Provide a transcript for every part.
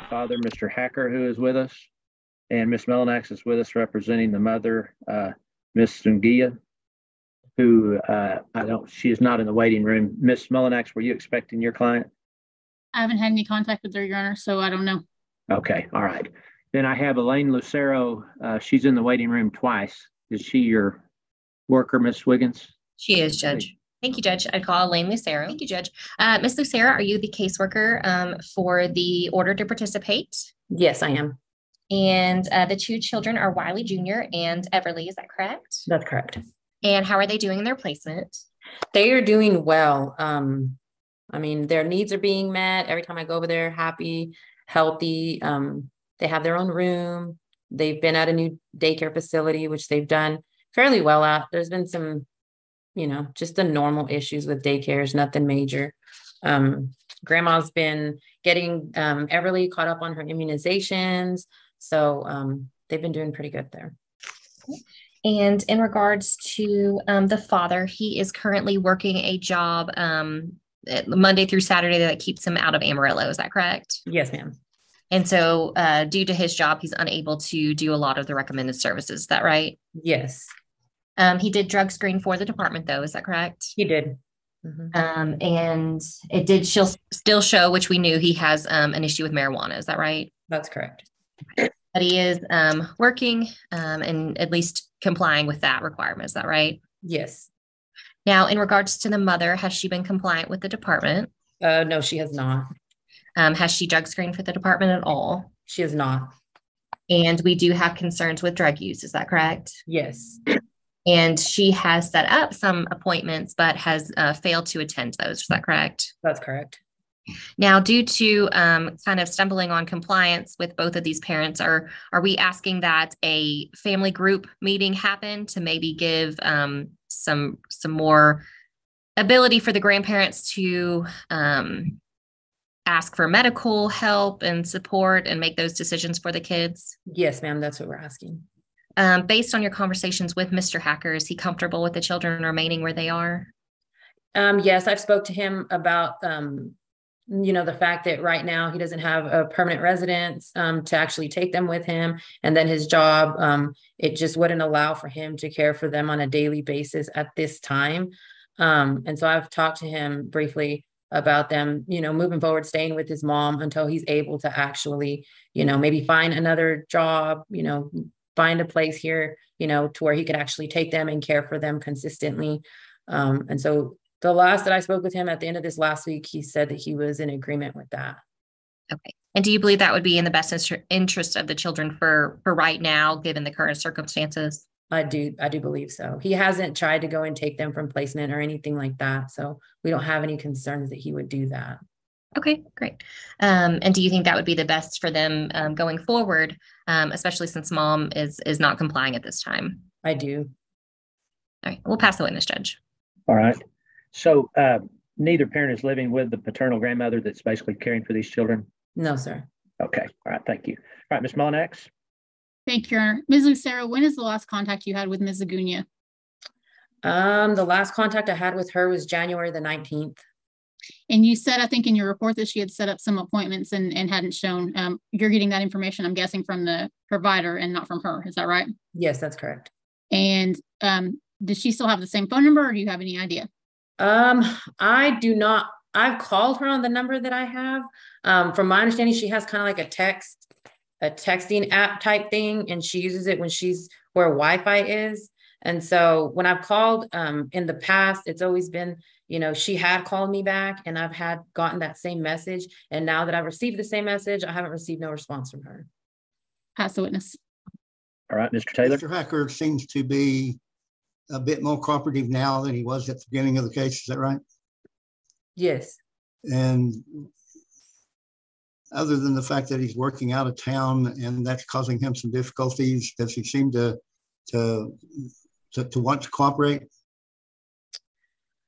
father, Mr. Hacker, who is with us, and Miss Melanax is with us representing the mother, Miss Sungia, who she is not in the waiting room. Miss Melanax, were you expecting your client? I haven't had any contact with her, Your Honor, so I don't know. Okay, all right. Then I have Elaine Lucero. She's in the waiting room twice. Is she your worker, Miss Wiggins? She is, Judge. Thank you, Judge. I call Elaine Lucero. Thank you, Judge. Miss Lucero, are you the caseworker for the order to participate? Yes, I am. And the two children are Wiley Jr. and Everly. Is that correct? That's correct. And how are they doing in their placement? They are doing well. I mean, their needs are being met. Every time I go over there, happy, healthy. They have their own room. They've been at a new daycare facility, which they've done fairly well at. There's been some, just the normal issues with daycares, nothing major. Grandma's been getting Everly caught up on her immunizations. So they've been doing pretty good there. And in regards to the father, he is currently working a job Monday through Saturday that keeps him out of Amarillo. Is that correct? Yes, ma'am. And so due to his job, he's unable to do a lot of the recommended services. Is that right? Yes. He did drug screen for the department, though. Is that correct? He did. Mm-hmm. And it did still show, which we knew, he has an issue with marijuana. Is that right? That's correct. But he is working and at least complying with that requirement. Is that right? Yes. Now, in regards to the mother, has she been compliant with the department? No, she has not. Has she drug screened for the department at all? She has not. And we do have concerns with drug use. Is that correct? Yes. And she has set up some appointments, but has failed to attend those. Is that correct? That's correct. Now, due to kind of stumbling on compliance with both of these parents, are we asking that a family group meeting happen to maybe give some more ability for the grandparents to ask for medical help and support and make those decisions for the kids? Yes, ma'am. That's what we're asking. Based on your conversations with Mr. Hacker, is he comfortable with the children remaining where they are? Yes, I've spoke to him about, the fact that right now he doesn't have a permanent residence to actually take them with him. And then his job, it just wouldn't allow for him to care for them on a daily basis at this time. And so I've talked to him briefly about them, moving forward, staying with his mom until he's able to actually, maybe find another job, find a place here, to where he could actually take them and care for them consistently. And so the last that I spoke with him at the end of this last week, he said that he was in agreement with that. Okay. And do you believe that would be in the best interest of the children for right now, given the current circumstances? I do believe so. He hasn't tried to go and take them from placement or anything like that. So we don't have any concerns that he would do that. Okay, great. And do you think that would be the best for them going forward, especially since mom is not complying at this time? I do. All right, we'll pass the witness, Judge. All right. So neither parent is living with the paternal grandmother that's basically caring for these children? No, sir. Okay. All right. Thank you. All right, Ms. Molinax. Thank you, Your Honor. Ms. Lucero, when is the last contact you had with Ms. Zagunia? The last contact I had with her was January the 19th. And you said, I think in your report, that she had set up some appointments and hadn't shown. You're getting that information, I'm guessing, from the provider and not from her. Is that right? Yes, that's correct. And does she still have the same phone number, or do you have any idea? I do not. I've called her on the number that I have. From my understanding, she has kind of like a texting app type thing, and she uses it when she's where Wi-Fi is. And so when I've called in the past, it's always been, she had called me back and I've gotten that same message. And now that I've received the same message, I haven't received no response from her. Pass the witness. All right, Mr. Taylor. Mr. Hacker seems to be a bit more cooperative now than he was at the beginning of the case. Is that right? Yes. And other than the fact that he's working out of town and that's causing him some difficulties, does he seem to want to cooperate?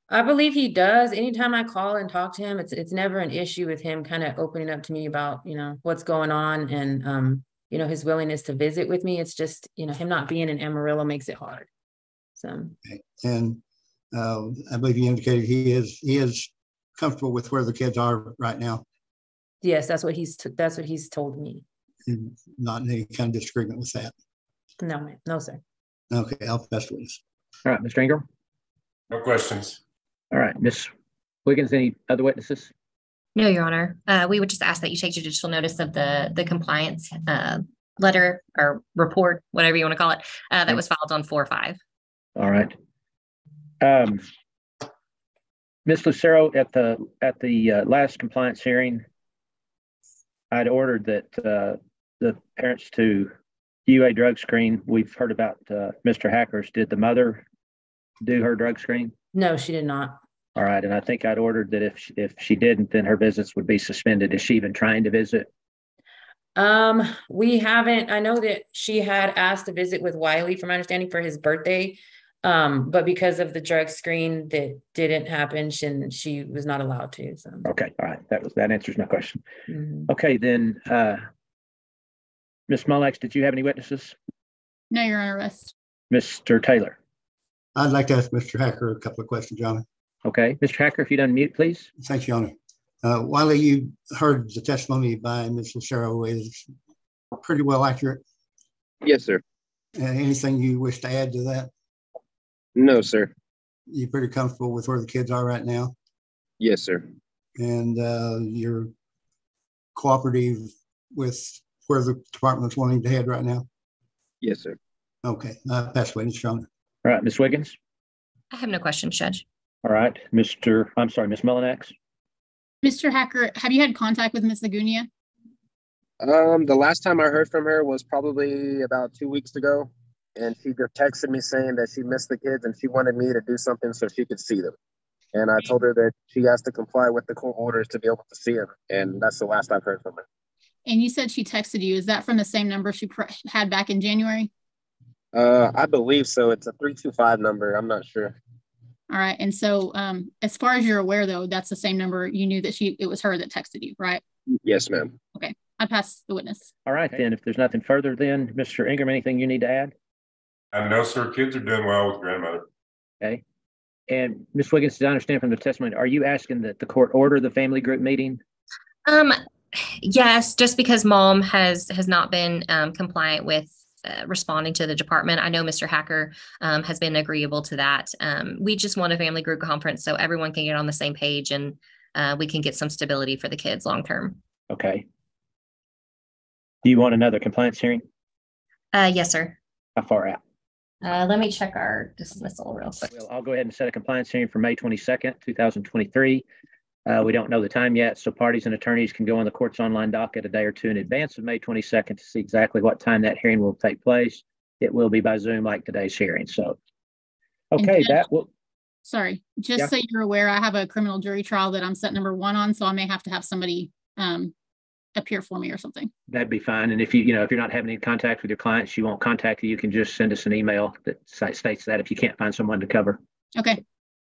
I believe he does. Anytime I call and talk to him, it's never an issue with him kind of opening up to me about, what's going on and, his willingness to visit with me. It's just, him not being in Amarillo makes it hard. So. Okay. And I believe he indicated he is comfortable with where the kids are right now. Yes, that's what he's told me. Not in any kind of disagreement with that. No, ma'am. No, sir. Okay, I'll pass the witness. All right, Mr. Ingram. No questions. All right, Ms. Wiggins, any other witnesses? No, Your Honor. We would just ask that you take judicial notice of the compliance letter or report, whatever you want to call it, that was filed on 4/5. All right. Ms. Lucero, at the last compliance hearing, I'd ordered that the parents to do a drug screen. We've heard about Mr. Hackers. Did the mother do her drug screen? No, she did not. All right, and I think I'd ordered that if she didn't, then her visits would be suspended. Is she even trying to visit? We haven't. I know that she had asked to visit with Wiley, from my understanding, for his birthday. But because of the drug screen that didn't happen, she was not allowed to. So. Okay, all right. That answers my question. Mm-hmm. Okay, then Ms. Mullax, did you have any witnesses? No, Your Honor, rest. Mr. Taylor. I'd like to ask Mr. Hacker a couple of questions, Your Honor. Okay, Mr. Hacker, if you'd unmute, please. Thank you, Your Honor. Wiley, you heard the testimony by Ms. Lucero is pretty well accurate. Yes, sir. Anything you wish to add to that? No, sir. You pretty comfortable with where the kids are right now? Yes, sir. And you're cooperative with where the department's wanting to head right now? Yes, sir. Okay, pass witness, Your Honor. All right, Ms. Wiggins. I have no questions, Judge. All right, Ms. Mullinax. Mr. Hacker, have you had contact with Ms. Lagunia? The last time I heard from her was probably about 2 weeks ago, and she just texted me saying that she missed the kids and she wanted me to do something so she could see them. And I told her that she has to comply with the court orders to be able to see them, and that's the last I've heard from her. And you said she texted you. Is that from the same number she had back in January? I believe so. It's a 325 number. I'm not sure. All right. And so as far as you're aware, though, that's the same number. You knew that it was her that texted you, right? Yes, ma'am. Okay. I'd pass the witness. All right, then. If there's nothing further, then Mr. Ingram, anything you need to add? No, sir. Kids are doing well with grandmother. Okay. And Ms. Wiggins, did I understand from the testimony, are you asking that the court order the family group meeting? Yes, just because mom has not been compliant with responding to the department. I know Mr. Hacker has been agreeable to that. We just want a family group conference so everyone can get on the same page and we can get some stability for the kids long term. Okay. Do you want another compliance hearing? Yes, sir. How far out? Let me check our dismissal real quick. Well, I'll go ahead and set a compliance hearing for May 22nd, 2023. We don't know the time yet, so parties and attorneys can go on the court's online docket a day or two in advance of May 22nd to see exactly what time that hearing will take place. It will be by Zoom like today's hearing. So, okay, that will. Sorry, just so you're aware, I have a criminal jury trial that I'm set number 1 on, so I may have to have somebody appear for me or something. That'd be fine. And if you're not having any contact with your client, she won't contact you. You can just send us an email that states that if you can't find someone to cover. Okay.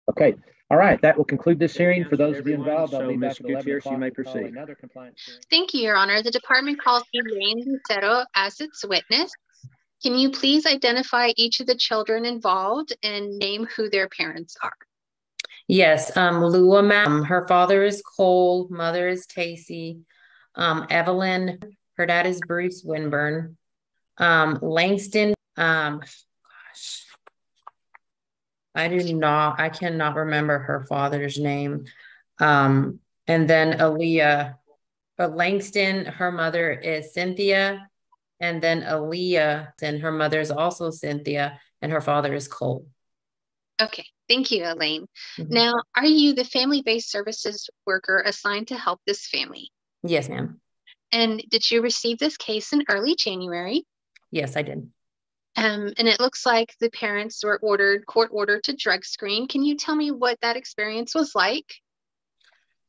Okay. All right. That will conclude this hearing. For those of you involved, I'll be back at 11 o'clock. You may proceed. Thank you, Your Honor. The department calls Elaine Lucero as its witness. Can you please identify each of the children involved and name who their parents are? Yes. Lua, her father is Cole, mother is Tacey. Evelyn, her dad is Bruce Winburn. Langston, I cannot remember her father's name. And then Aaliyah, but Langston, her mother is Cynthia. And then Aaliyah, and her mother is also Cynthia, and her father is Cole. Okay, thank you, Elaine. Mm-hmm. Now, are you the family-based services worker assigned to help this family? Yes, ma'am. And did you receive this case in early January? Yes, I did. And it looks like the parents were court ordered to drug screen. Can you tell me what that experience was like?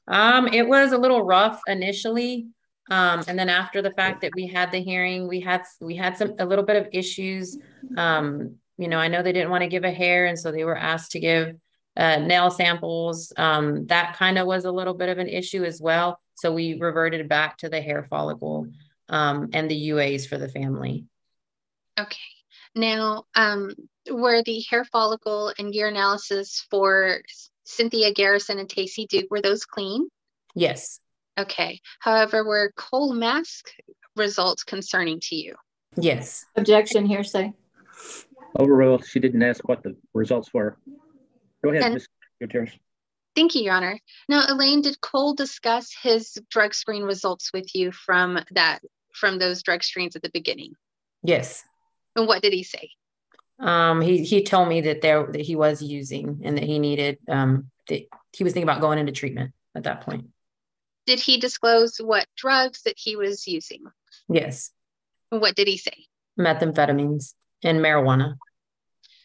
It was a little rough initially. And then after the fact that we had the hearing, we had a little bit of issues. I know they didn't want to give a hair, and so they were asked to give nail samples. That kind of was a little bit of an issue as well. So we reverted back to the hair follicle and the UAs for the family. Okay. Now, were the hair follicle and urinalysis for Cynthia Garrison and Tacey Duke, were those clean? Yes. Okay. However, were Cole mask results concerning to you? Yes. Objection, hearsay. Overruled. She didn't ask what the results were. Go ahead, And- Ms. Gutierrez. Thank you, Your Honor. Now, Elaine, did Cole discuss his drug screen results with you from those drug screens at the beginning? Yes. And what did he say? He told me that he was using and that he needed that he was thinking about going into treatment at that point. Did he disclose what drugs that he was using? Yes. And what did he say? Methamphetamines and marijuana.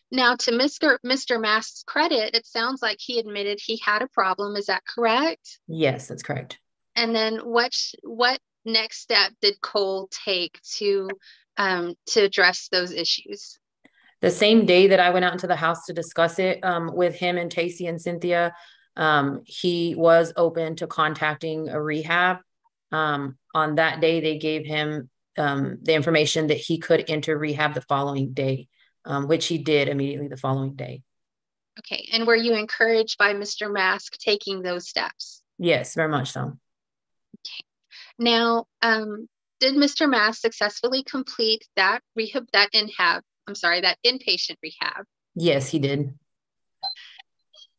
Now, to Mr. Mask's credit, it sounds like he admitted he had a problem. Is that correct? Yes, that's correct. And then what next step did Cole take to address those issues? The same day that I went out into the house to discuss it with him and Tacey and Cynthia, he was open to contacting a rehab. On that day, they gave him the information that he could enter rehab the following day, which he did immediately the following day. Okay. And were you encouraged by Mr. Mask taking those steps? Yes, very much so. Okay. Now, did Mr. Mask successfully complete that inpatient rehab? Yes, he did.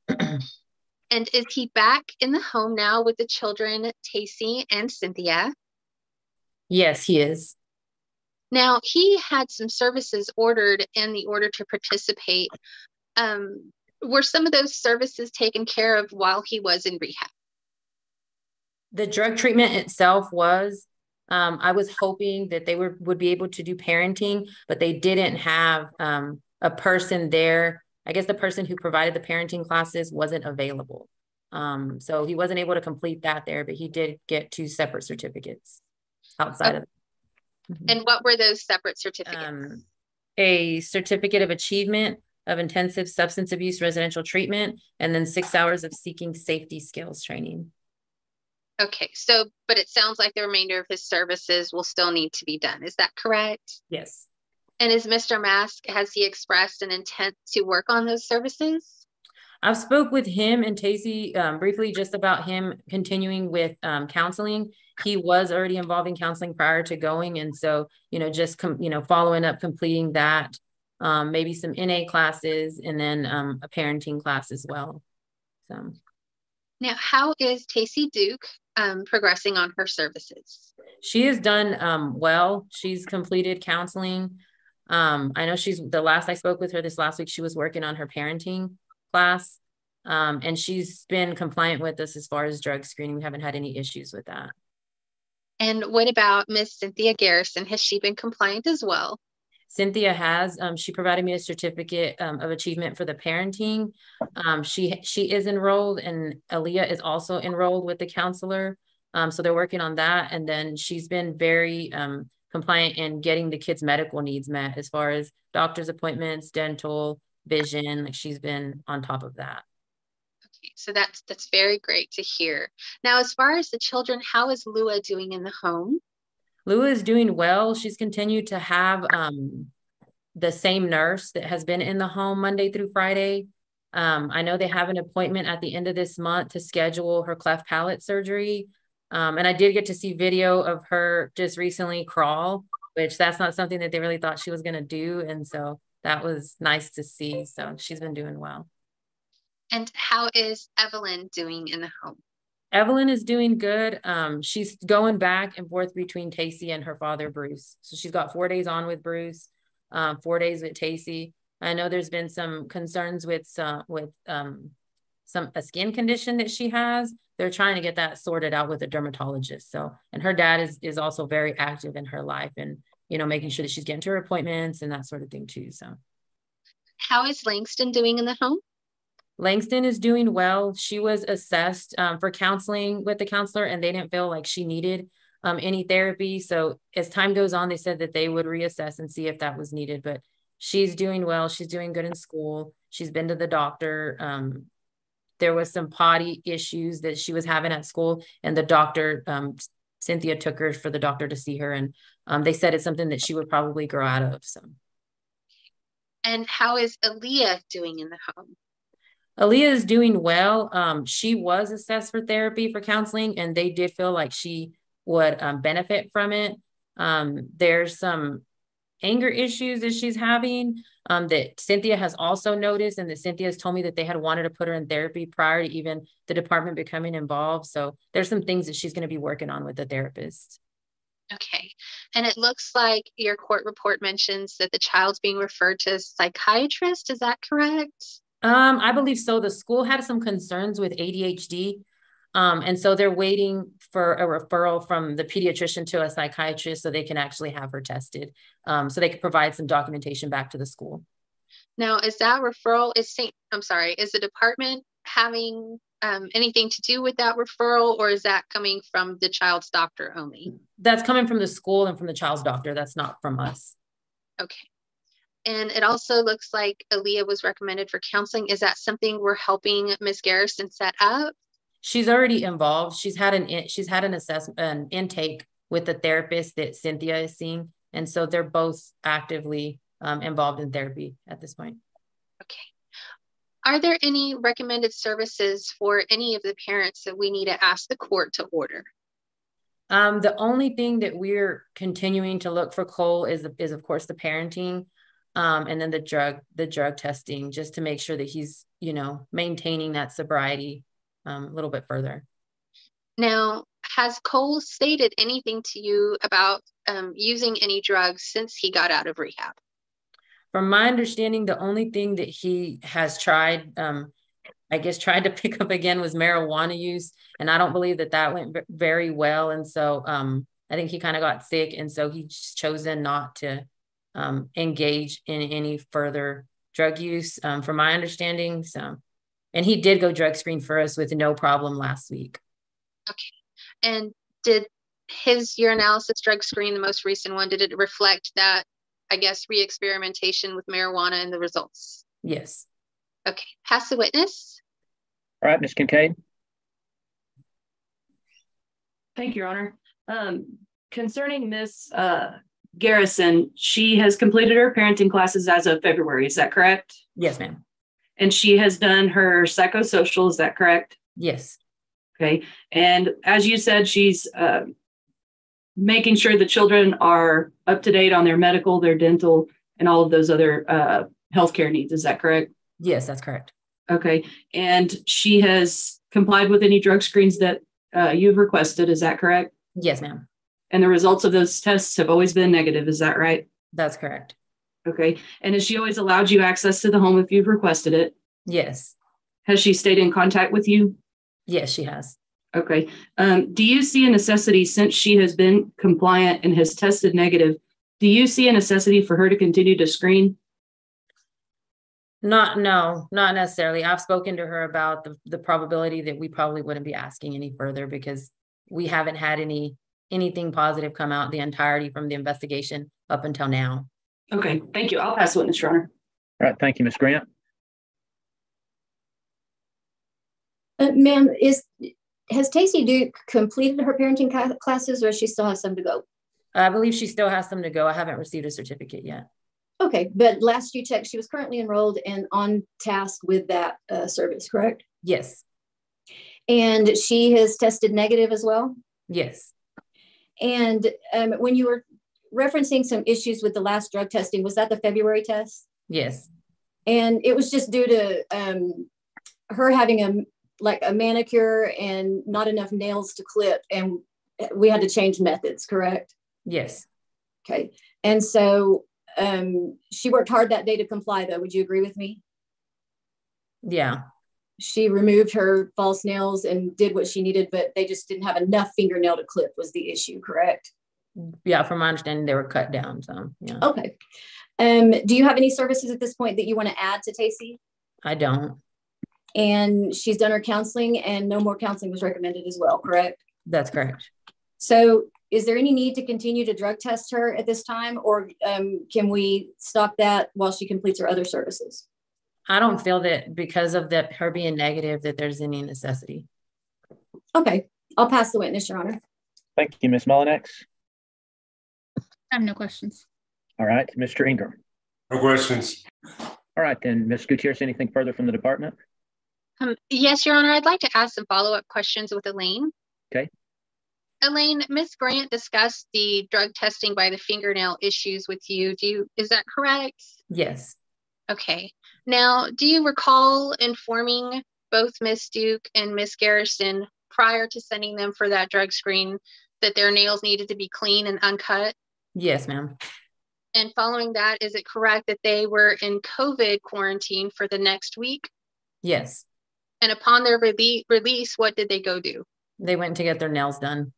And is he back in the home now with the children, Tacey and Cynthia? Yes, he is. Now, he had some services ordered in the order to participate. Were some of those services taken care of while he was in rehab? The drug treatment itself was, I was hoping that they would be able to do parenting, but they didn't have a person there. I guess the person who provided the parenting classes wasn't available. So he wasn't able to complete that there, but he did get 2 separate certificates outside of it. And what were those separate certificates? A certificate of achievement of intensive substance abuse residential treatment, and then 6 hours of seeking safety skills training. Okay, but it sounds like the remainder of his services will still need to be done. Is that correct? Yes. And is Mr. Mask, has he expressed an intent to work on those services? I've spoke with him and Tacey briefly just about him continuing with counseling. He was already involved in counseling prior to going. And so, just, following up, completing that, maybe some NA classes, and then a parenting class as well. So. Now, how is Tacey Duke progressing on her services? She has done well. She's completed counseling. I know the last I spoke with her this last week, she was working on her parenting class. And she's been compliant with us as far as drug screening. We haven't had any issues with that. And what about Miss Cynthia Garrison? Has she been compliant as well? Cynthia has. She provided me a certificate of achievement for the parenting. She is enrolled, and Aaliyah is also enrolled with the counselor. So they're working on that. And then she's been very compliant in getting the kids' medical needs met as far as doctor's appointments, dental, vision. Like, she's been on top of that. Okay, so that's very great to hear. Now, as far as the children, how is Lua doing in the home? Lua is doing well. She's continued to have the same nurse that has been in the home Monday through Friday. I know they have an appointment at the end of this month to schedule her cleft palate surgery. And I did get to see video of her just recently crawl, which that's not something that they really thought she was going to do. And so that was nice to see. So she's been doing well. And how is Evelyn doing in the home? Evelyn is doing good. She's going back and forth between Tacey and her father, Bruce. So she's got 4 days on with Bruce, 4 days with Tacey. I know there's been some concerns with a skin condition that she has. They're trying to get that sorted out with a dermatologist. So, and her dad is also very active in her life, and making sure that she's getting to her appointments and that sort of thing too. So, how is Langston doing in the home? Langston is doing well. She was assessed for counseling with the counselor, and they didn't feel like she needed any therapy. So as time goes on, they said that they would reassess and see if that was needed. But she's doing well. She's doing good in school. She's been to the doctor. There was some potty issues that she was having at school, and the doctor, Cynthia, took her for the doctor to see her, and they said it's something that she would probably grow out of. So. And how is Aaliyah doing in the home? Aaliyah is doing well. She was assessed for therapy for counseling, and they did feel like she would benefit from it. There's some anger issues that she's having that Cynthia has also noticed, and that Cynthia has told me that they had wanted to put her in therapy prior to even the department becoming involved. So there's some things that she's going to be working on with the therapist. Okay. And it looks like your court report mentions that the child's being referred to a psychiatrist. Is that correct? I believe so. The school had some concerns with ADHD. And so they're waiting for a referral from the pediatrician to a psychiatrist so they can actually have her tested. So they can provide some documentation back to the school. Now, is that referral, is the department having anything to do with that referral, or is that coming from the child's doctor only? That's coming from the school and from the child's doctor. That's not from us. Okay. And it also looks like Aaliyah was recommended for counseling. Is that something we're helping Ms. Garrison set up? She's already involved. She's had an assessment, an intake with the therapist that Cynthia is seeing. And so they're both actively involved in therapy at this point. Okay. Are there any recommended services for any of the parents that we need to ask the court to order? The only thing that we're continuing to look for, Cole, is of course the parenting, and then the drug testing, just to make sure that he's, maintaining that sobriety a little bit further. Now, has Cole stated anything to you about using any drugs since he got out of rehab? From my understanding, the only thing that he has tried to pick up again was marijuana use. And I don't believe that went very well. And so I think he kind of got sick. And so he's chosen not to engage in any further drug use, from my understanding. So, and he did go drug screen for us with no problem last week. Okay. And did his urinalysis drug screen, the most recent one, did it reflect that, I guess, re-experimentation with marijuana and the results? Yes. Okay. Pass the witness. All right, Ms. Kincaid. Thank you, Your Honor. Concerning Ms. Garrison, she has completed her parenting classes as of February. Is that correct? Yes, ma'am. And she has done her psychosocial. Is that correct? Yes. Okay. And as you said, she's making sure the children are up to date on their medical, their dental, and all of those other healthcare needs. Is that correct? Yes, that's correct. Okay. And she has complied with any drug screens that you've requested. Is that correct? Yes, ma'am. And the results of those tests have always been negative. Is that right? That's correct. Okay. And has she always allowed you access to the home if you've requested it? Yes. Has she stayed in contact with you? Yes, she has. Okay. Do you see a necessity, since she has been compliant and has tested negative, do you see a necessity for her to continue to screen? Not necessarily. I've spoken to her about the probability that we probably wouldn't be asking any further, because we haven't had anything positive come out the entirety from the investigation up until now. Okay, thank you. I'll pass the witness, Your Honor. All right, thank you, Ms. Grant. Ma'am, has Tacey Duke completed her parenting classes, or she still has some to go? I believe she still has some to go. I haven't received a certificate yet. Okay, but last you checked, she was currently enrolled and on task with that service, correct? Yes. And she has tested negative as well? Yes. And when you were referencing some issues with the last drug testing, was that the February test? Yes. And it was just due to her having a manicure and not enough nails to clip, and we had to change methods, correct? Yes. Okay. And so she worked hard that day to comply, though. Would you agree with me? Yeah. She removed her false nails and did what she needed, but they just didn't have enough fingernail to clip was the issue, correct? Yeah, from my understanding, they were cut down. So, yeah. Okay. Do you have any services at this point that you want to add to Tacey? I don't. And she's done her counseling, and no more counseling was recommended as well, correct? That's correct. So is there any need to continue to drug test her at this time, or can we stop that while she completes her other services? I don't feel that because of her being negative that there's any necessity. Okay. I'll pass the witness, Your Honor. Thank you, Ms. Mullinex. I have no questions. All right, Mr. Ingram. No questions. All right, then, Ms. Gutierrez, anything further from the department? Yes, Your Honor, I'd like to ask some follow-up questions with Elaine. Okay. Elaine, Ms. Grant discussed the drug testing by the fingernail issues with you. Is that correct? Yes. Okay. Now, do you recall informing both Ms. Duke and Ms. Garrison prior to sending them for that drug screen that their nails needed to be clean and uncut? Yes, ma'am. And following that, is it correct that they were in COVID quarantine for the next week? Yes. And upon their release, what did they go do? They went to get their nails done.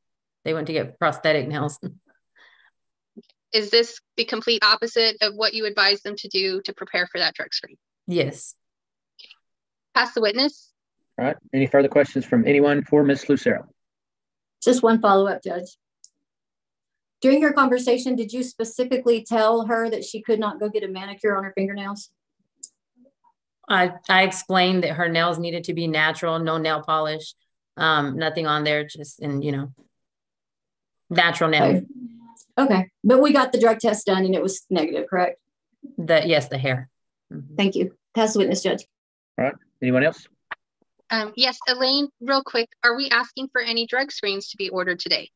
They went to get prosthetic nails. Is this the complete opposite of what you advised them to do to prepare for that drug screen? Yes. Okay. Pass the witness. All right. Any further questions from anyone for Ms. Lucero? Just one follow-up, Judge. During your conversation, did you specifically tell her that she could not go get a manicure on her fingernails? I explained that her nails needed to be natural, no nail polish, nothing on there, just natural nails. Okay. But we got the drug test done and it was negative, correct? Yes, the hair. Thank you. Pass the witness, Judge. All right. Anyone else? Yes, Elaine, real quick, are we asking for any drug screens to be ordered today?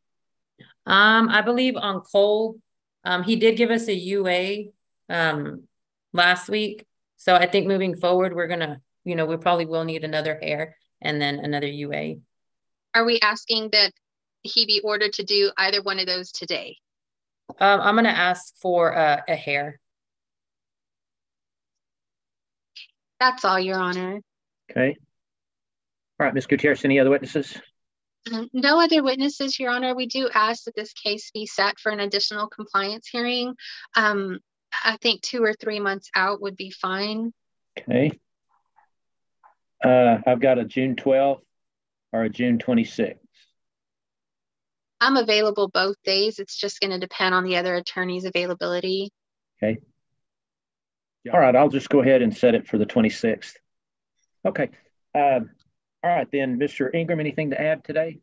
I believe on Cole, he did give us a UA last week. So I think moving forward, we're gonna, we probably will need another hair and then another UA. Are we asking that he be ordered to do either one of those today? I'm gonna ask for a hair. That's all, Your Honor. Okay. All right, Ms. Gutierrez, any other witnesses? No other witnesses, Your Honor. We do ask that this case be set for an additional compliance hearing. I think 2 or 3 months out would be fine. Okay. I've got a June 12th or a June 26th. I'm available both days. It's just going to depend on the other attorney's availability. Okay. All right, I'll just go ahead and set it for the 26th. Okay. All right, then, Mr. Ingram, anything to add today?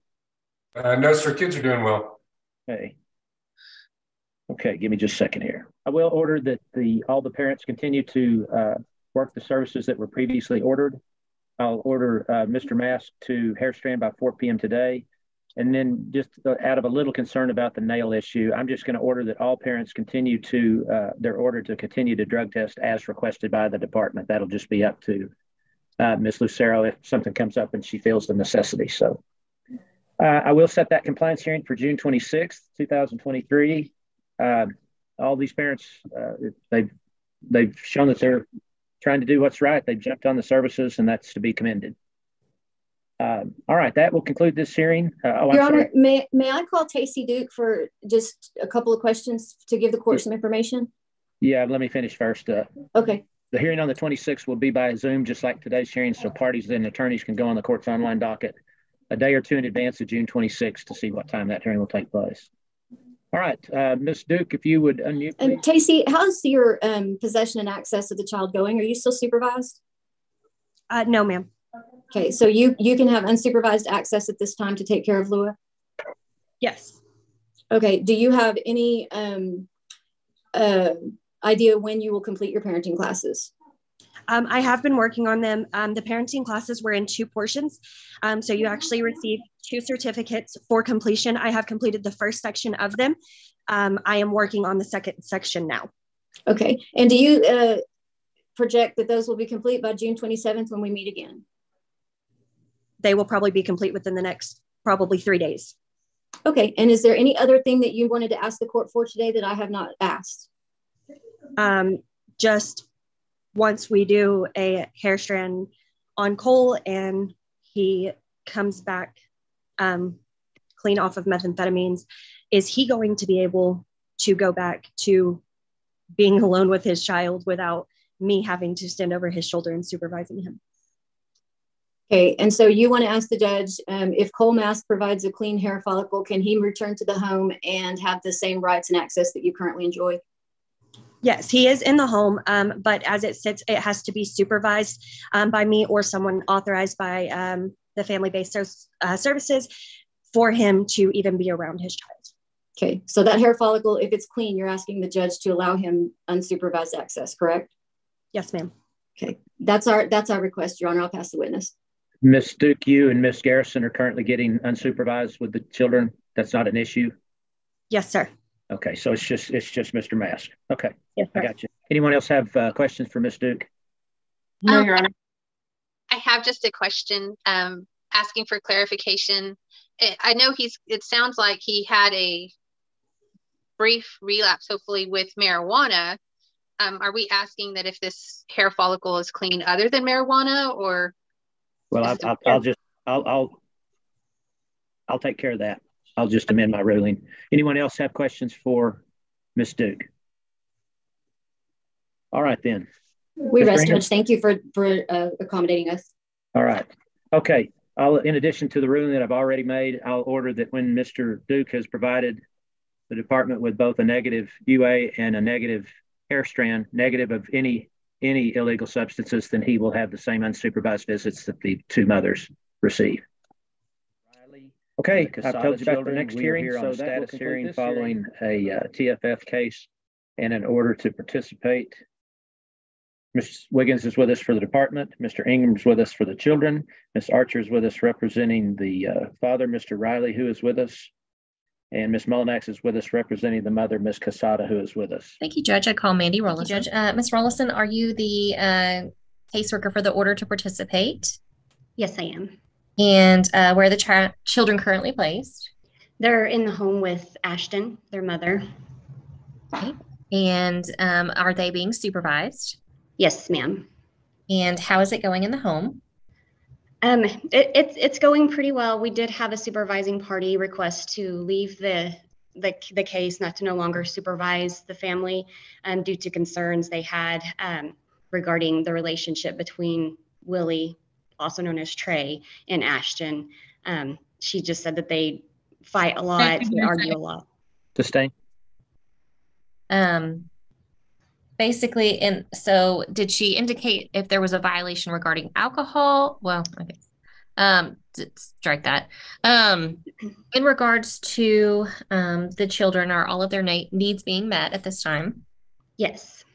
No, sir. Kids are doing well. Okay, give me just a second here. I will order that all the parents continue to work the services that were previously ordered. I'll order Mr. Mask to hair strand by 4 p.m. today. And then just out of a little concern about the nail issue, I'm just going to order that all parents continue to, they're ordered to continue to drug test as requested by the department. That'll just be up to Ms. Lucero if something comes up and she feels the necessity. So I will set that compliance hearing for June 26th, 2023. All these parents, they've shown that they're trying to do what's right. They've jumped on the services, and that's to be commended. All right, that will conclude this hearing. Your Honor, may I call Tacey Duke for just a couple of questions to give the court some information? Yeah, let me finish first. Okay. The hearing on the 26th will be by Zoom, just like today's hearing, so parties and attorneys can go on the court's online docket a day or two in advance of June 26th to see what time that hearing will take place. All right, Ms. Duke, if you would unmute, please. Tacey, how's your possession and access of the child going? Are you still supervised? No, ma'am. Okay, so you can have unsupervised access at this time to take care of Lua? Yes. Okay, do you have any idea when you will complete your parenting classes? I have been working on them. The parenting classes were in 2 portions. So you actually receive 2 certificates for completion. I have completed the first section of them. I am working on the second section now. Okay, and do you project that those will be complete by June 27th when we meet again? They will probably be complete within the next probably 3 days. Okay, and is there any other thing that you wanted to ask the court for today that I have not asked? Just once we do a hair strand on Cole and he comes back clean off of methamphetamines, is he going to be able to go back to being alone with his child without me having to stand over his shoulder and supervising him? Okay, and so you want to ask the judge, if Cole Mask provides a clean hair follicle, can he return to the home and have the same rights and access that you currently enjoy? Yes, he is in the home, but as it sits, it has to be supervised by me or someone authorized by the family-based services for him to even be around his child. Okay, so that hair follicle, if it's clean, you're asking the judge to allow him unsupervised access, correct? Yes, ma'am. Okay, that's our request, Your Honor. I'll pass the witness. Miss Duke, you and Miss Garrison are currently getting unsupervised with the children. That's not an issue. Yes, sir. Okay, so it's just Mr. Mask. Okay, Yes, I sir. got you. Anyone else have questions for Miss Duke? No, Your Honor. I have just a question, asking for clarification. I know it sounds like he had a brief relapse, hopefully with marijuana. Are we asking that if this hair follicle is clean other than marijuana, or? Well, I'll take care of that. I'll just amend my ruling. Anyone else have questions for Ms. Duke? All right, then. We rest, Judge. Thank you for accommodating us. All right. Okay. In addition to the ruling that I've already made, I'll order that when Mr. Duke has provided the department with both a negative UA and a negative hair strand, negative of any illegal substances, then he will have the same unsupervised visits that the two mothers receive. Okay, I've told you about the next hearing, so that will hearing following a TFF case and in order to participate. Ms. Wiggins is with us for the department. Mr. Ingram is with us for the children. Ms. Archer is with us representing the father, Mr. Riley, who is with us. And Ms. Mullinax is with us representing the mother, Ms. Casada, who is with us. Thank you, Judge. I call Mandy Rollison. Judge, Ms. Rollison, are you the caseworker for the order to participate? Yes, I am. And where are the children currently placed? They're in the home with Ashton, their mother. Okay. And are they being supervised? Yes, ma'am. And how is it going in the home? It's going pretty well. We did have a supervising party request to leave the case, not to no longer supervise the family, due to concerns they had regarding the relationship between Willie, also known as Trey, and Ashton. She just said that they fight a lot, they argue a lot. Sustain. Basically, and so did she indicate if there was a violation regarding alcohol? Well, okay. Strike that. In regards to the children, are all of their needs being met at this time? Yes.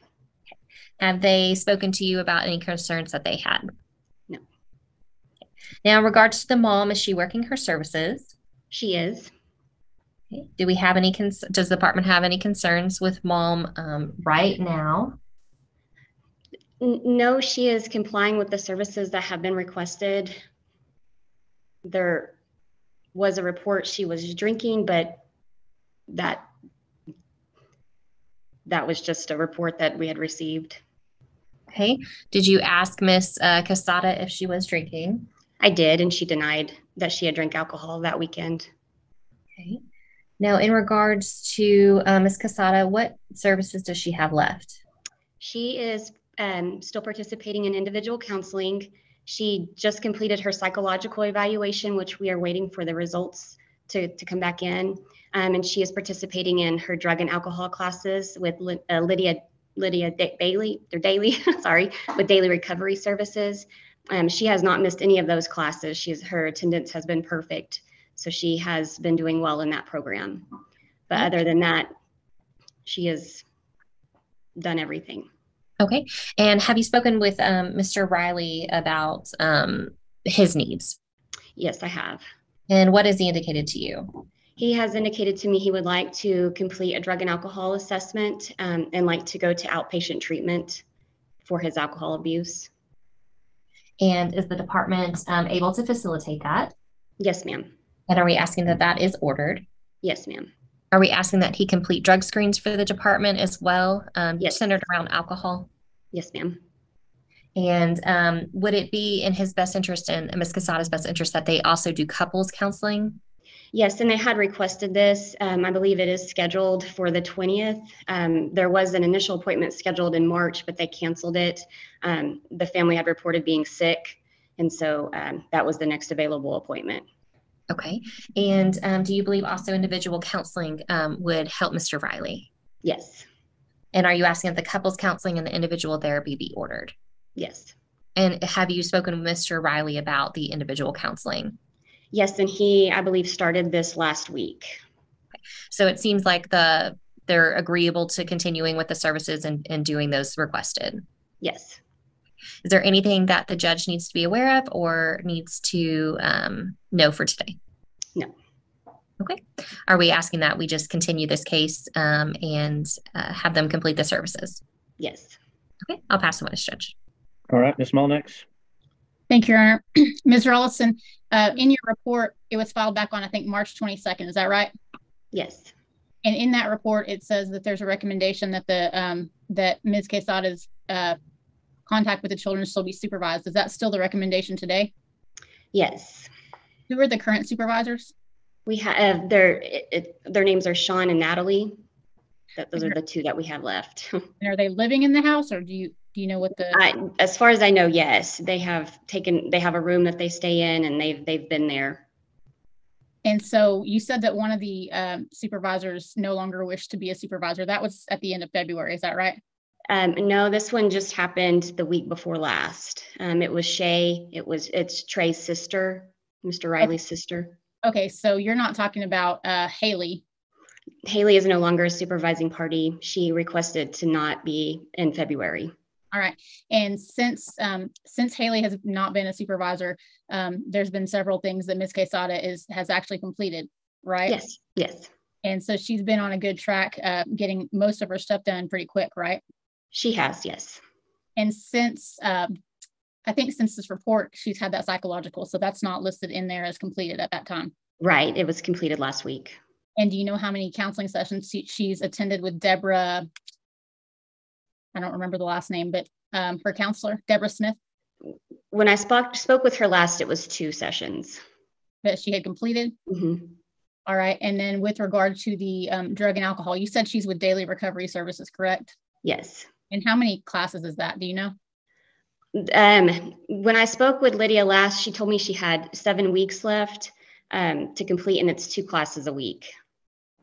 Okay. Have they spoken to you about any concerns that they had? No. Okay. Now, in regards to the mom, is she working her services? She is. Okay. Do we have any does the department have any concerns with mom right now? No, she is complying with the services that have been requested. There was a report she was drinking, but that was just a report that we had received. Okay. Did you ask Miss Casada if she was drinking? I did, and she denied that she had drank alcohol that weekend. Okay. Now, in regards to Ms. Casada, what services does she have left? She is still participating in individual counseling. She just completed her psychological evaluation, which we are waiting for the results to come back in. And she is participating in her drug and alcohol classes with Lydia Bailey, or Daily, sorry, with Daily Recovery Services. She has not missed any of those classes. Her attendance has been perfect. So she has been doing well in that program. But other than that, she has done everything. Okay. And have you spoken with Mr. Riley about his needs? Yes, I have. And what has he indicated to you? He has indicated to me he would like to complete a drug and alcohol assessment and like to go to outpatient treatment for his alcohol abuse. And is the department able to facilitate that? Yes, ma'am. And are we asking that that is ordered? Yes, ma'am. Are we asking that he complete drug screens for the department as well, yes, centered around alcohol? Yes, ma'am. And would it be in his best interest and Ms. Casada's best interest that they also do couples counseling? Yes, and they had requested this. I believe it is scheduled for the 20th. There was an initial appointment scheduled in March, but they canceled it. The family had reported being sick, and so that was the next available appointment. Okay. And do you believe also individual counseling would help Mr. Riley? Yes. And are you asking that the couples counseling and the individual therapy be ordered? Yes. And have you spoken with Mr. Riley about the individual counseling? Yes, and he, I believe, started this last week. Okay. So it seems like they're agreeable to continuing with the services and doing those requested. Yes. Is there anything that the judge needs to be aware of or needs to know for today? No. Okay. Are we asking that we just continue this case and have them complete the services? Yes. Okay. I'll pass the witness, Judge. All right, Ms. Mullinax. Thank you, Your Honor. Ms. Rollison, in your report, it was filed back on, I think, March 22nd. Is that right? Yes. And in that report, it says that there's a recommendation that that Ms. Quesada's contact with the children still be supervised. Is that still the recommendation today? Yes. Who are the current supervisors? We have their names are Sean and Natalie. Those are the two that we have left. And are they living in the house, or do you know what the? As far as I know, yes, they have a room that they stay in, and they've been there. And so you said that one of the supervisors no longer wished to be a supervisor. That was at the end of February. Is that right? No, this one just happened the week before last. It was Shay. It's Trey's sister, Mr. Riley's sister. Okay, so you're not talking about Haley. Haley is no longer a supervising party. She requested to not be in February. All right. And since Haley has not been a supervisor, there's been several things that Ms. Quesada has actually completed, right? Yes. Yes. And so she's been on a good track, getting most of her stuff done pretty quick, right? She has, yes. And since I think since this report, she's had that psychological, so that's not listed in there as completed at that time. Right. It was completed last week. And do you know how many counseling sessions she's attended with Deborah? I don't remember the last name, but her counselor, Deborah Smith. When I spoke with her last, it was 2 sessions that she had completed. Mm-hmm. All right. And then with regard to the drug and alcohol, you said she's with Daily Recovery Services, correct? Yes. And how many classes is that? Do you know? When I spoke with Lydia last, she told me she had 7 weeks left to complete, and it's 2 classes a week.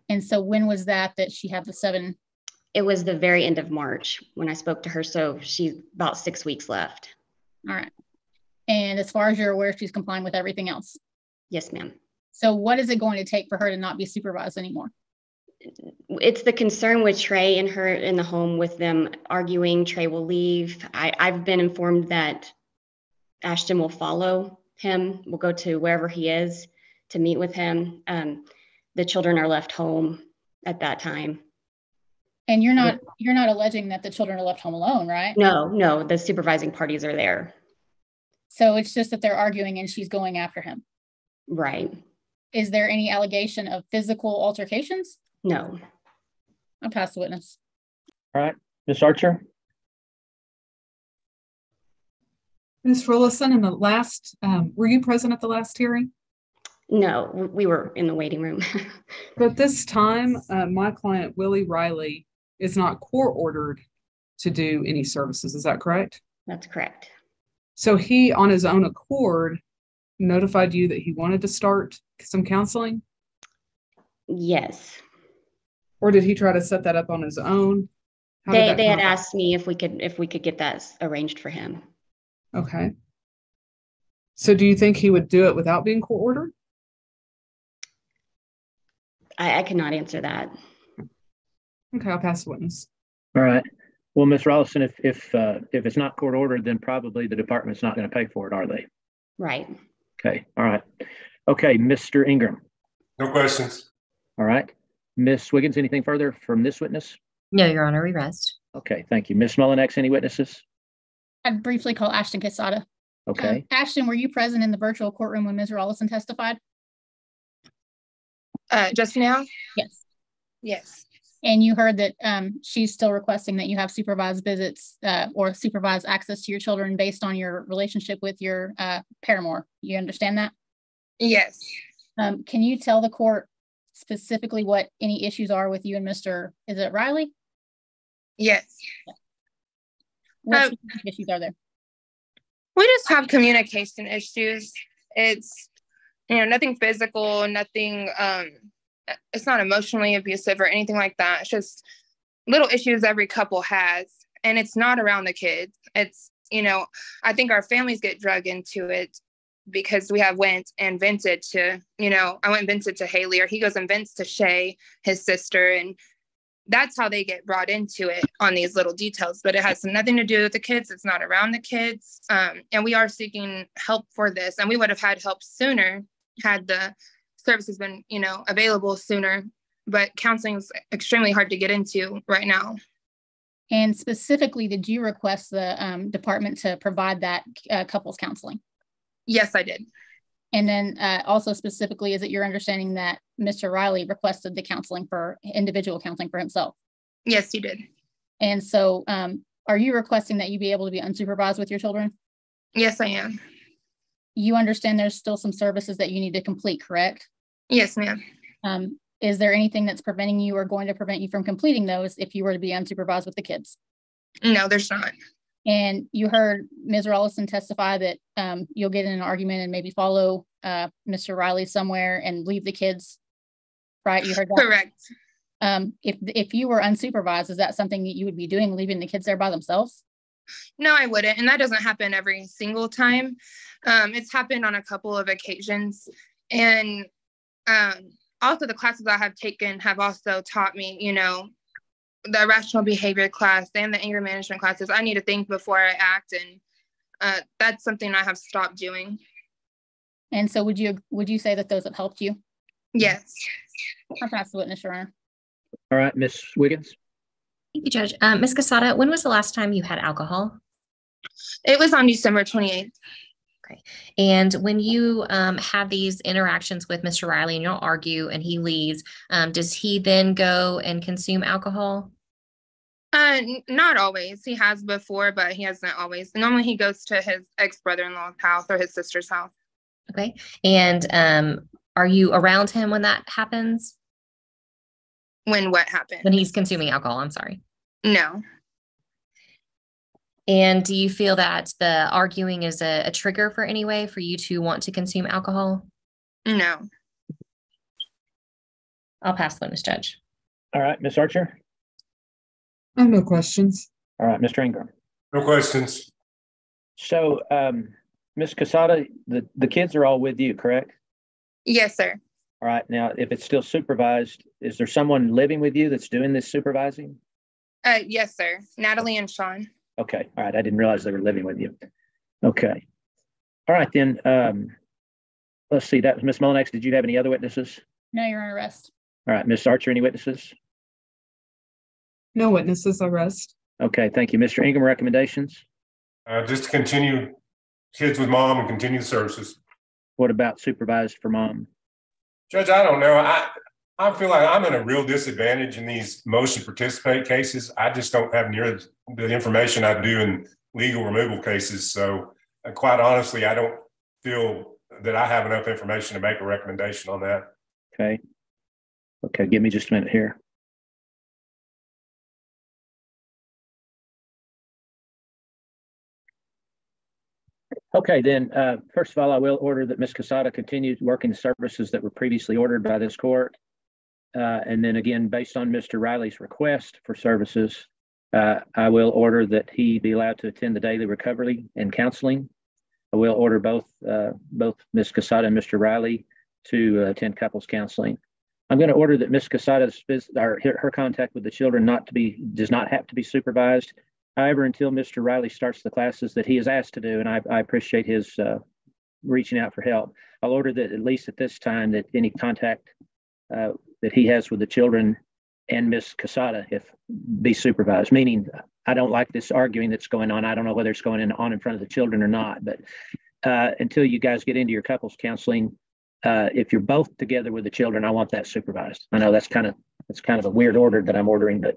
And so when was that she had the 7? It was the very end of March when I spoke to her. So she's about 6 weeks left. All right. And as far as you're aware, she's complying with everything else? Yes, ma'am. So what is it going to take for her to not be supervised anymore? It's the concern with Trey and her in the home with them arguing. Trey will leave. I've been informed that Ashton will follow him. We'll go to wherever he is to meet with him. The children are left home at that time. And you're not alleging that the children are left home alone, right? No, the supervising parties are there. So it's just that they're arguing and she's going after him. Right. Is there any allegation of physical altercations? No. I'll pass the witness. All right, Ms. Archer. Ms. Rollison, in the last, were you present at the last hearing? No, we were in the waiting room. But this time, my client, Willie Riley, is not court ordered to do any services. Is that correct? That's correct. So he, on his own accord, notified you that he wanted to start some counseling? Yes. Or did he try to set that up on his own? They had asked me if we could get that arranged for him. Okay. So do you think he would do it without being court ordered? I cannot answer that. Okay, I'll pass the witness. All right. Well, Ms. Rollison, if it's not court ordered, then probably the department's not going to pay for it, are they? Right. Okay. All right. Okay, Mr. Ingram. No questions. All right. Ms. Wiggins, anything further from this witness? No, Your Honor, we rest. Okay, thank you. Ms. Mullinax, any witnesses? I'd briefly call Ashton Quesada. Okay. Ashton, were you present in the virtual courtroom when Ms. Rollison testified? Just now? Yes. Yes. And you heard that she's still requesting that you have supervised visits or supervised access to your children based on your relationship with your paramour. You understand that? Yes. Can you tell the court specifically what any issues are with you and Mr. Is it Riley? Yes. What issues are there? We just have communication issues. It's, nothing physical, nothing, it's not emotionally abusive or anything like that. It's just little issues every couple has. And it's not around the kids. It's, I think our families get drug into it because we have went and vented to, I went and vented to Haley, or he goes and vents to Shay, his sister. And that's how they get brought into it on these little details, but it has nothing to do with the kids. It's not around the kids. And we are seeking help for this, and we would have had help sooner had the services been, available sooner, but counseling is extremely hard to get into right now. And specifically, did you request the department to provide that couples counseling? Yes, I did. And then also specifically, is it your understanding that Mr. Riley requested the individual counseling for himself? Yes, he did. And so are you requesting that you be able to be unsupervised with your children? Yes, I am. You understand there's still some services that you need to complete, correct? Yes, ma'am. Is there anything that's preventing you or going to prevent you from completing those if you were to be unsupervised with the kids? No, there's not. And you heard Ms. Rollison testify that you'll get in an argument and maybe follow Mr. Riley somewhere and leave the kids, right? You heard that? Correct. If you were unsupervised, is that something that you would be doing, leaving the kids there by themselves? No, I wouldn't. And that doesn't happen every single time. It's happened on a couple of occasions. And also the classes I have taken have also taught me, the rational behavior class and the anger management classes, I need to think before I act. And that's something I have stopped doing. And so would you say that those have helped you? Yes. I'll pass the witness, Your Honor. All right, Ms. Wiggins. Thank you, Judge. Ms. Casada, when was the last time you had alcohol? It was on December 28th. Okay. And when you have these interactions with Mr. Riley and you'll argue and he leaves, does he then go and consume alcohol? Not always. He has before, but he hasn't always. Normally he goes to his ex-brother-in-law's house or his sister's house. Okay. And are you around him when that happens? When what happened? When he's consuming alcohol, I'm sorry. No. And do you feel that the arguing is a trigger for any way for you to want to consume alcohol? No. I'll pass the witness, Judge. All right, Ms. Archer. I have no questions. All right, Mr. Ingram. No questions. So, Ms. Casada, the kids are all with you, correct? Yes, sir. All right. Now, if it's still supervised, is there someone living with you that's doing this supervising? Yes, sir. Natalie and Sean. Okay. All right. I didn't realize they were living with you. Okay. All right, then. Let's see. That was Ms. Mullinex. Did you have any other witnesses? No, you're on arrest. All right. Ms. Archer, any witnesses? No witnesses, arrest. Okay. Thank you. Mr. Ingram, recommendations? Just to continue kids with mom and continue the services. What about supervised for mom? Judge, I don't know. I feel like I'm in a real disadvantage in these motion to participate cases. I just don't have near the information I do in legal removal cases. So quite honestly, I don't feel that I have enough information to make a recommendation on that. Okay. Okay. Give me just a minute here. Okay, then, first of all, I will order that Ms. Casada continue working the services that were previously ordered by this court. And then again, based on Mr. Riley's request for services, I will order that he be allowed to attend the daily recovery and counseling. I will order both Ms. Casada and Mr. Riley to attend couples counseling. I'm going to order that Ms. Casada's her contact with the children does not have to be supervised. However, until Mr. Riley starts the classes that he is asked to do, and I appreciate his reaching out for help, I'll order that at least at this time that any contact that he has with the children and Ms. Casada be supervised, meaning I don't like this arguing that's going on. I don't know whether it's going on in front of the children or not, but until you guys get into your couples counseling, if you're both together with the children, I want that supervised. I know that's kind of a weird order that I'm ordering, but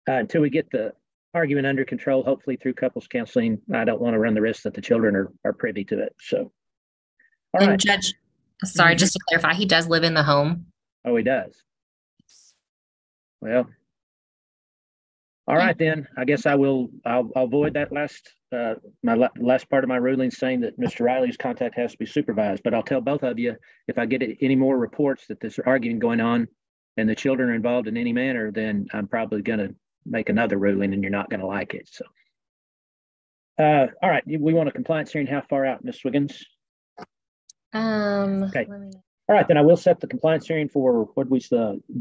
until we get the argument under control, hopefully through couples counseling, I don't want to run the risk that the children are privy to it. So, all and right. Judge, sorry, just to clarify, he does live in the home. Oh, he does. Well, all right then. I guess I'll void that last last part of my ruling saying that Mr. Riley's contact has to be supervised. But I'll tell both of you if I get any more reports that there's arguing going on and the children are involved in any manner, then I'm probably going to make another ruling and you're not going to like it. So, all right, we want a compliance hearing. How far out, Ms. Wiggins? Okay. All right, then I will set the compliance hearing for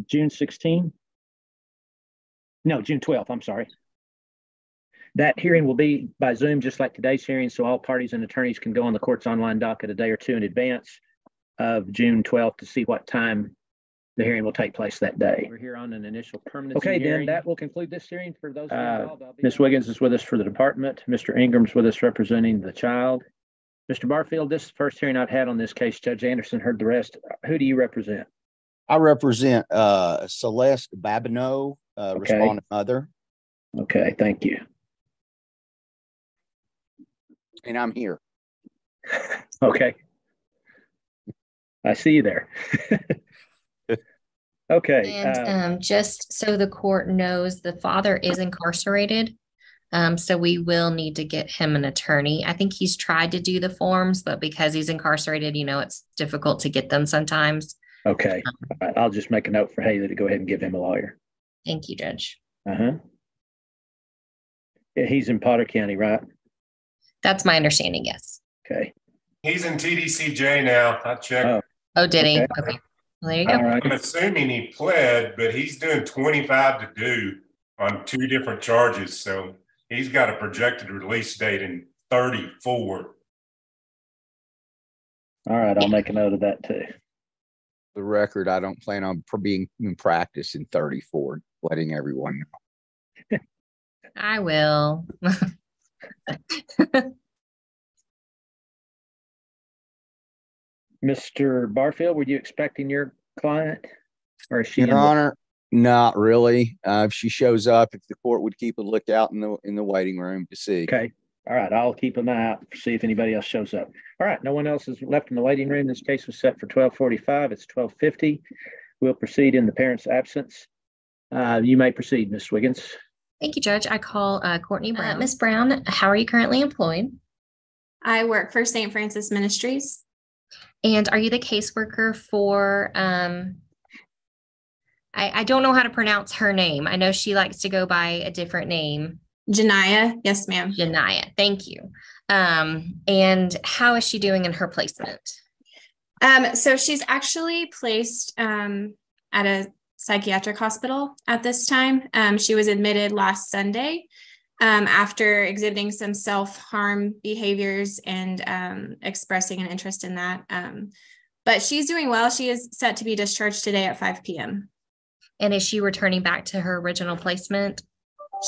June 16. No, June 12th, I'm sorry. That hearing will be by Zoom, just like today's hearing, so all parties and attorneys can go on the court's online docket a day or two in advance of June 12th to see what time the hearing will take place that day. We're here on an initial permanency hearing. Okay, then that will conclude this hearing. For those involved, Ms. Wiggins is with us for the department. Mr. Ingram's with us representing the child. Mr. Barfield, this is the first hearing I've had on this case. Judge Anderson heard the rest. Who do you represent? I represent Celeste Babineau, respondent mother. Okay, thank you. And I'm here. Okay. I see you there. Okay. And just so the court knows, the father is incarcerated. So we will need to get him an attorney. I think he's tried to do the forms, but because he's incarcerated, it's difficult to get them sometimes. Okay. All right. I'll just make a note for Haley to go ahead and give him a lawyer. Thank you, Judge. Yeah, he's in Potter County, right? That's my understanding, yes. Okay. He's in TDCJ now. I checked. Oh, did he? Okay. Well, there you go. Right. I'm assuming he pled, but he's doing 25 to do on 2 different charges. So he's got a projected release date in 34. All right. I'll make a note of that too. The record, I don't plan on being in practice in 34, letting everyone know. I will. Mr. Barfield, were you expecting your client, or is she? Your Honor, not really. If she shows up, if the court would keep a lookout in the waiting room to see. Okay. All right. I'll keep an eye out to see if anybody else shows up. All right. No one else is left in the waiting room. This case was set for 12:45. It's 12:50. We'll proceed in the parent's absence. You may proceed, Ms. Wiggins. Thank you, Judge. I call Courtney Brown. Ms. Brown, how are you currently employed? I work for St. Francis Ministries. And are you the caseworker for, I don't know how to pronounce her name. I know she likes to go by a different name. Janiyah. Yes, ma'am. Janiyah. Thank you. And how is she doing in her placement? So she's actually placed at a psychiatric hospital at this time. She was admitted last Sunday after exhibiting some self-harm behaviors and expressing an interest in that. But she's doing well. She is set to be discharged today at 5 p.m. And is she returning back to her original placement?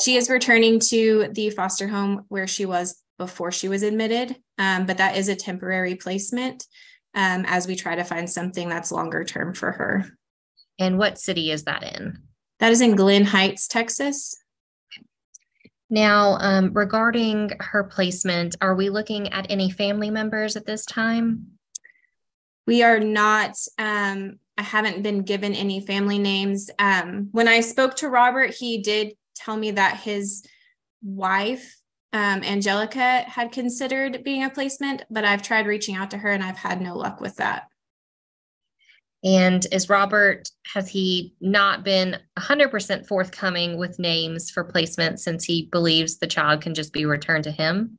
She is returning to the foster home where she was before she was admitted, but that is a temporary placement as we try to find something that's longer term for her. And what city is that in? That is in Glen Heights, Texas. Now, regarding her placement, are we looking at any family members at this time? We are not. I haven't been given any family names. When I spoke to Robert, he did tell me that his wife, Angelica, had considered being a placement, but I've tried reaching out to her and I've had no luck with that. And is Robert, has he not been 100% forthcoming with names for placement since he believes the child can just be returned to him?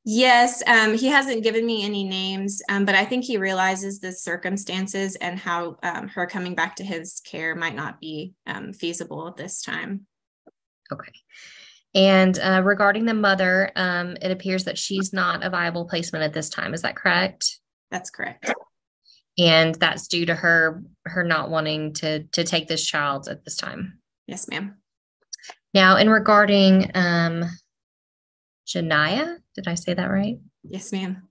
Yes, he hasn't given me any names, but I think he realizes the circumstances and how her coming back to his care might not be feasible at this time. Okay. And regarding the mother, it appears that she's not a viable placement at this time. Is that correct? That's correct. And that's due to her not wanting to take this child at this time. Yes, ma'am. Now, in regarding Janiyah, did I say that right? Yes, ma'am.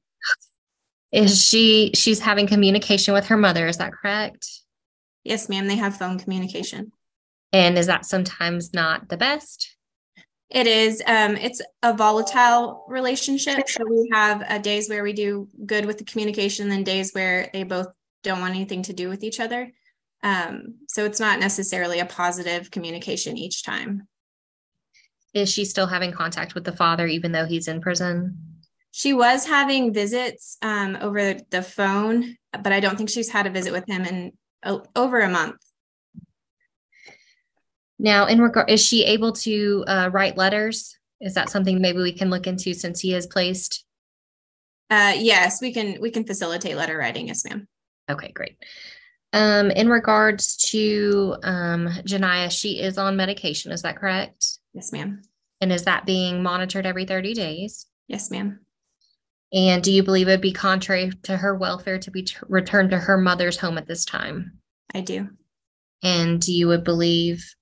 She's having communication with her mother, is that correct? Yes, ma'am. They have phone communication. And is that sometimes not the best? It is. It's a volatile relationship. So we have days where we do good with the communication and days where they both don't want anything to do with each other. So it's not necessarily a positive communication each time. Is she still having contact with the father even though he's in prison? She was having visits over the phone, but I don't think she's had a visit with him in over a month. Now, in regard, is she able to write letters? Is that something maybe we can look into since he is placed? Yes, we can facilitate letter writing. Yes, ma'am. Okay, great. In regards to Janiyah, she is on medication. Is that correct? Yes, ma'am. And is that being monitored every 30 days? Yes, ma'am. And do you believe it'd be contrary to her welfare to be returned to her mother's home at this time? I do. And do you would believe,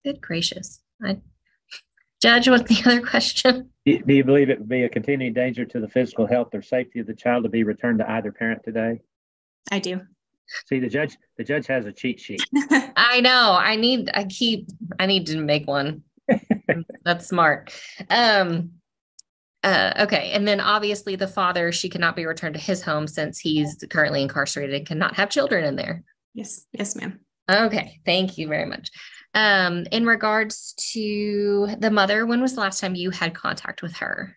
good gracious, Judge, what's the other question? Do you believe it would be a continuing danger to the physical health or safety of the child to be returned to either parent today? I do. See, the judge has a cheat sheet. I know. I need to make one. That's smart. Okay. And then obviously the father, she cannot be returned to his home since he's currently incarcerated and cannot have children in there. Yes. Yes, ma'am. Okay. Thank you very much. In regards to the mother, when was the last time you had contact with her?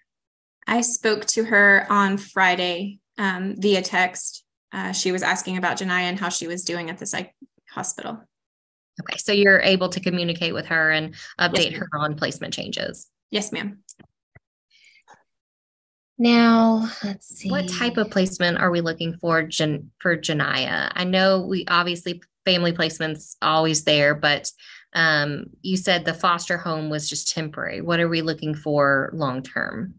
I spoke to her on Friday via text. She was asking about Janiyah and how she was doing at the psych hospital. Okay, so you're able to communicate with her and update Yes, her on placement changes. Yes, ma'am. Now, let's see. What type of placement are we looking for Janiyah? I know we obviously family placement's always there, but you said the foster home was just temporary. What are we looking for long-term?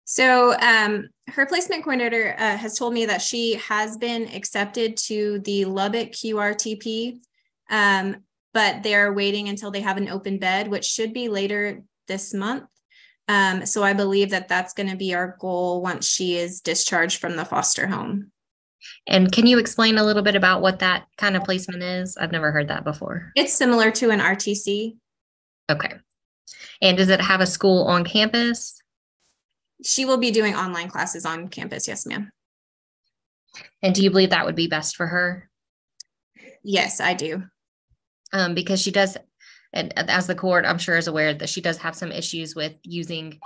So her placement coordinator has told me that she has been accepted to the Lubbock QRTP, but they're waiting until they have an open bed, which should be later this month. So I believe that that's going to be our goal once she is discharged from the foster home. And can you explain a little bit about what that kind of placement is? I've never heard that before. It's similar to an RTC. Okay. And does it have a school on campus? She will be doing online classes on campus. Yes, ma'am. And do you believe that would be best for her? Yes, I do. Because she does, and as the court, I'm sure is aware that she does have some issues with using